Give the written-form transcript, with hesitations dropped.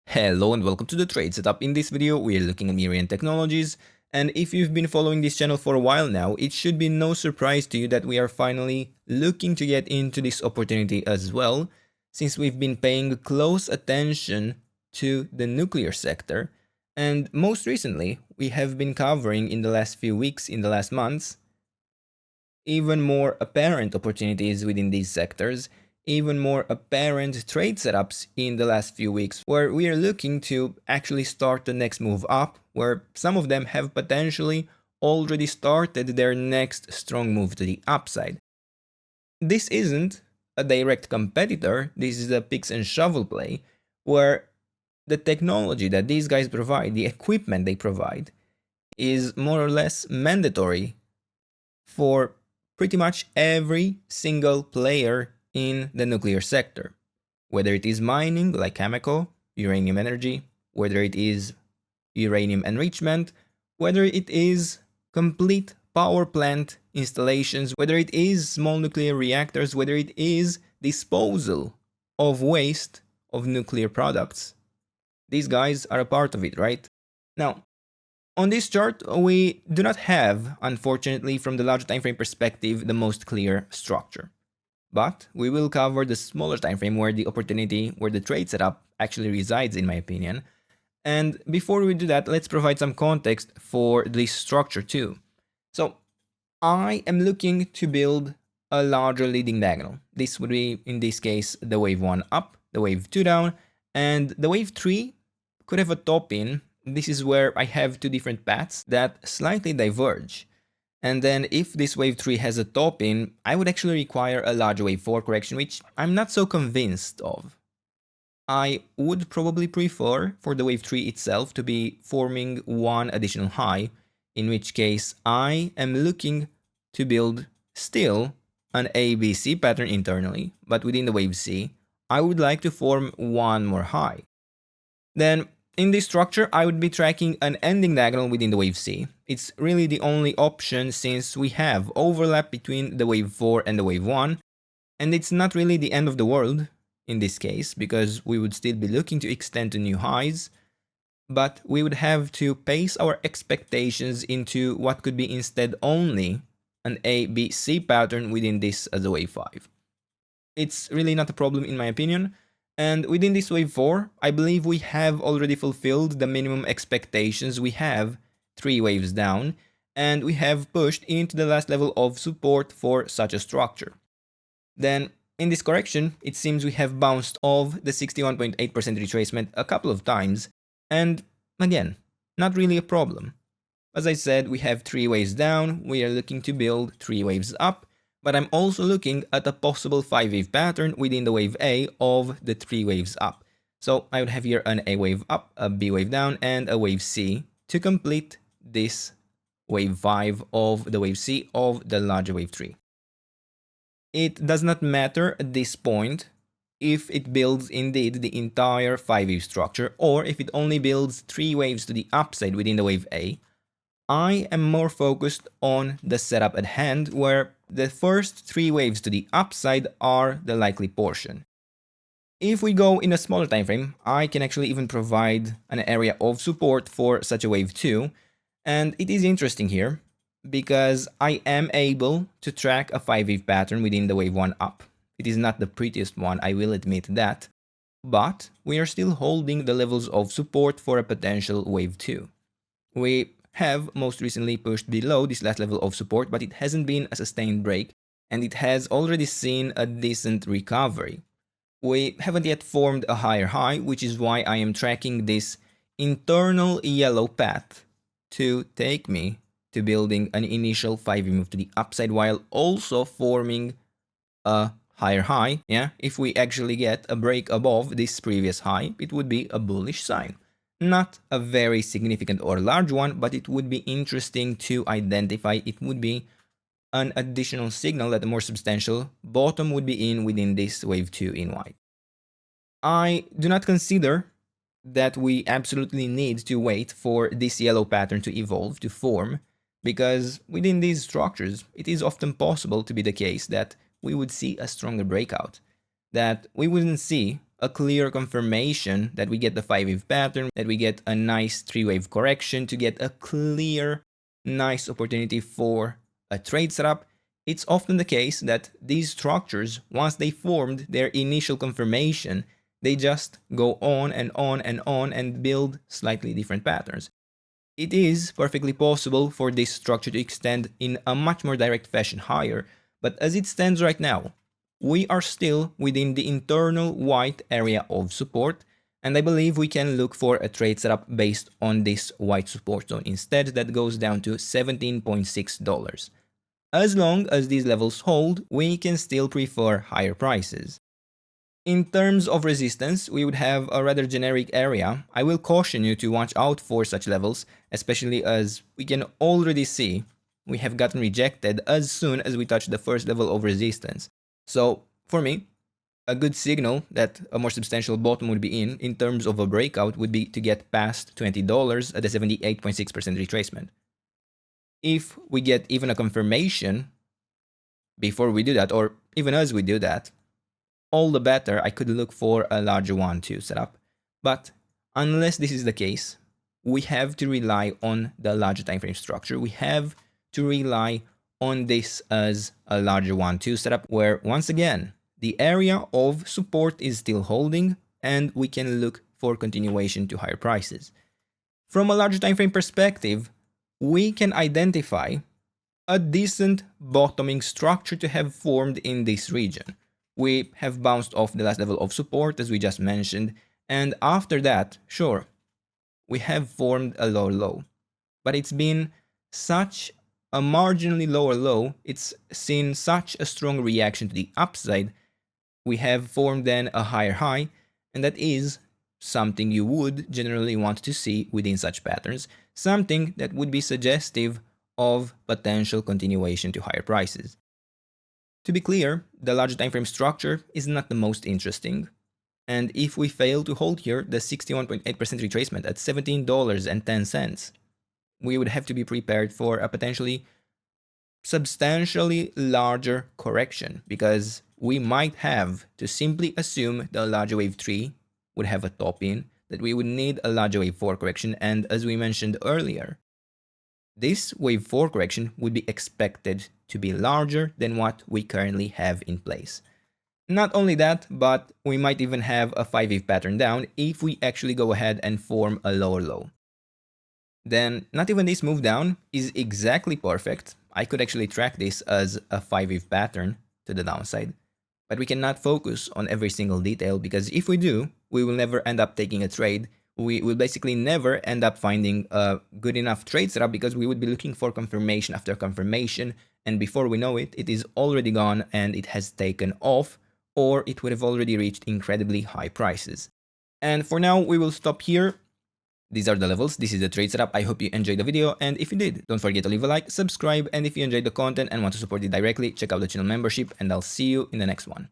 Hello and welcome to the trade setup. In this video, we are looking at Mirion Technologies, and if you've been following this channel for a while now, it should be no surprise to you that we are finally looking to get into this opportunity as well, since we've been paying close attention to the nuclear sector, and most recently, we have been covering in the last few weeks, in the last months, even more apparent opportunities within these sectors, even more apparent trade setups in the last few weeks, where we are looking to actually start the next move up, where some of them have potentially already started their next strong move to the upside. This isn't a direct competitor, this is a picks and shovel play, where the technology that these guys provide, the equipment they provide, is more or less mandatory for pretty much every single player in the nuclear sector, whether it is mining like Cameco, uranium energy, whether it is uranium enrichment, whether it is complete power plant installations, whether it is small nuclear reactors, whether it is disposal of waste of nuclear products. These guys are a part of it, right? Now, on this chart, we do not have, unfortunately, from the larger time frame perspective, the most clear structure. But we will cover the smaller time frame where the opportunity, where the trade setup actually resides, in my opinion. And before we do that, let's provide some context for this structure too. So I am looking to build a larger leading diagonal. This would be, in this case, the wave 1 up, the wave 2 down, and the wave 3 could have a top in. This is where I have two different paths that slightly diverge. And then if this wave 3 has a top in, I would actually require a larger wave 4 correction, which I'm not so convinced of. I would probably prefer for the wave 3 itself to be forming one additional high, in which case I am looking to build still an ABC pattern internally, but within the wave C, I would like to form one more high. Then in this structure, I would be tracking an ending diagonal within the wave C. It's really the only option since we have overlap between the wave 4 and the wave 1, and it's not really the end of the world in this case, because we would still be looking to extend to new highs, but we would have to pace our expectations into what could be instead only an ABC pattern within this as a wave 5. It's really not a problem in my opinion. And within this wave 4, I believe we have already fulfilled the minimum expectations. We have 3 waves down, and we have pushed into the last level of support for such a structure. Then, in this correction, it seems we have bounced off the 61.8% retracement a couple of times, and again, not really a problem. As I said, we have 3 waves down, we are looking to build 3 waves up, but I'm also looking at a possible 5-wave pattern within the wave A of the 3 waves up. So I would have here an A wave up, a B wave down, and a wave C to complete this wave 5 of the wave C of the larger wave 3. It does not matter at this point if it builds indeed the entire 5-wave structure or if it only builds 3 waves to the upside within the wave A. I am more focused on the setup at hand, where the first 3 waves to the upside are the likely portion. If we go in a smaller time frame, I can actually even provide an area of support for such a wave 2, and it is interesting here because I am able to track a 5-wave pattern within the wave 1 up. It is not the prettiest one, I will admit that, but we are still holding the levels of support for a potential wave 2. We have most recently pushed below this last level of support, but it hasn't been a sustained break, and it has already seen a decent recovery. We haven't yet formed a higher high, which is why I am tracking this internal yellow path to take me to building an initial 5-wave move to the upside while also forming a higher high. Yeah, if we actually get a break above this previous high, it would be a bullish sign. Not a very significant or large one, but it would be interesting to identify. It would be an additional signal that a more substantial bottom would be in within this wave 2 in white. I do not consider that we absolutely need to wait for this yellow pattern to evolve, to form, because within these structures, it is often possible to be the case that we would see a stronger breakout, that we wouldn't see a clear confirmation that we get the 5-wave pattern, that we get a nice 3-wave correction to get a clear, nice opportunity for a trade setup, it's often the case that these structures, once they formed their initial confirmation, they just go on and on and on and build slightly different patterns. It is perfectly possible for this structure to extend in a much more direct fashion higher, but as it stands right now, we are still within the internal white area of support, and I believe we can look for a trade setup based on this white support zone instead that goes down to $17.6. As long as these levels hold, we can still prefer higher prices. In terms of resistance, we would have a rather generic area. I will caution you to watch out for such levels, especially as we can already see we have gotten rejected as soon as we touch the first level of resistance. So, for me, a good signal that a more substantial bottom would be in terms of a breakout would be to get past $20 at a 78.6% retracement. If we get even a confirmation before we do that, or even as we do that, all the better. I could look for a larger 1-2 setup. But unless this is the case, we have to rely on the larger time frame structure. We have to rely on this as a larger 1-2 setup where, once again, the area of support is still holding and we can look for continuation to higher prices. From a larger time frame perspective, we can identify a decent bottoming structure to have formed in this region. We have bounced off the last level of support, as we just mentioned, and after that, sure, we have formed a lower low. But it's been such a marginally lower low, it's seen such a strong reaction to the upside, we have formed then a higher high, and that is something you would generally want to see within such patterns, something that would be suggestive of potential continuation to higher prices. To be clear, the larger time frame structure is not the most interesting, and if we fail to hold here the 61.8% retracement at $17.10, we would have to be prepared for a potentially substantially larger correction, because we might have to simply assume the larger wave 3 would have a top in, that we would need a larger wave 4 correction, and as we mentioned earlier, this wave 4 correction would be expected to be larger than what we currently have in place. Not only that, but we might even have a 5-wave pattern down if we actually go ahead and form a lower low. Then not even this move down is exactly perfect. I could actually track this as a 5-wave pattern to the downside, but we cannot focus on every single detail, because if we do, we will never end up taking a trade. We will basically never end up finding a good enough trade setup, because we would be looking for confirmation after confirmation, and before we know it, it is already gone and it has taken off, or it would have already reached incredibly high prices. And for now, we will stop here. These are the levels, this is the trade setup. I hope you enjoyed the video, and if you did, don't forget to leave a like, subscribe, and if you enjoyed the content and want to support it directly, check out the channel membership, and I'll see you in the next one.